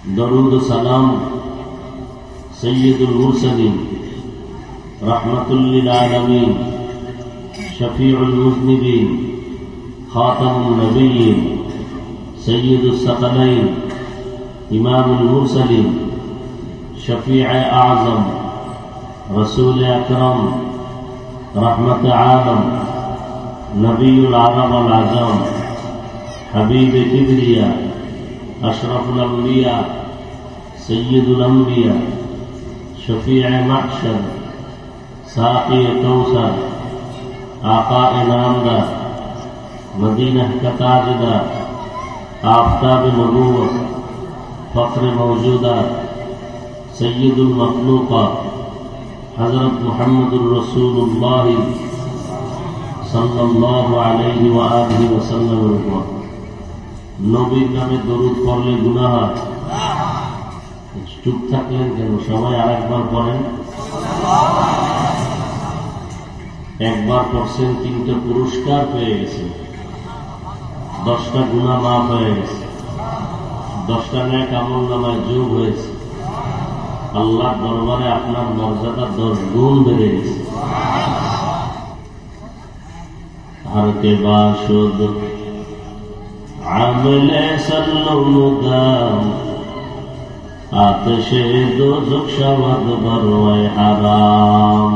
दरूद सलाम सय्यदुल मुरसलीन रहमतुल लिल आलमीन शफीउल मुज़निबीन खातमुन नबिय्यीन सय्यदुस सकलैन इमामुल मुरसलीन शफीअ आज़म रसूल अकरम रहमत आलम नबीउल आलम वल आज़म हबीब किबरिया अशरफुल अंबिया सय्यदुल अंबिया शफीअ महशर साक़ी कौसर आका नामदार मदीना का ताजदार आफताब नबूवत फ़ख्र मौजूदा सय्यदुल मखलूक़ात हज़रत मुहम्मदुर रसूलुल्लाह सल्लल्लाहु अलैहि व आलिहि वसल्लम नबीर नामे दरूद पढ़ले गुनाह चुप থাকলেন কেন? সবাই আরেকবার পড়েন। একবার পড়ছেন 3টা পুরস্কার পেয়ে গেছে, 10টা গুনাহ মাফ হয়ে গেছে, 10টা নেক আমল নামায় যোগ হয়েছে। আল্লাহর দরবারে আপনার মর্যাদা 10 গুণ বেড়ে গেছে। हर के बाशुद आमले सल्लो मुदाम आतशे दोज़ख शवद बरवाए हराम।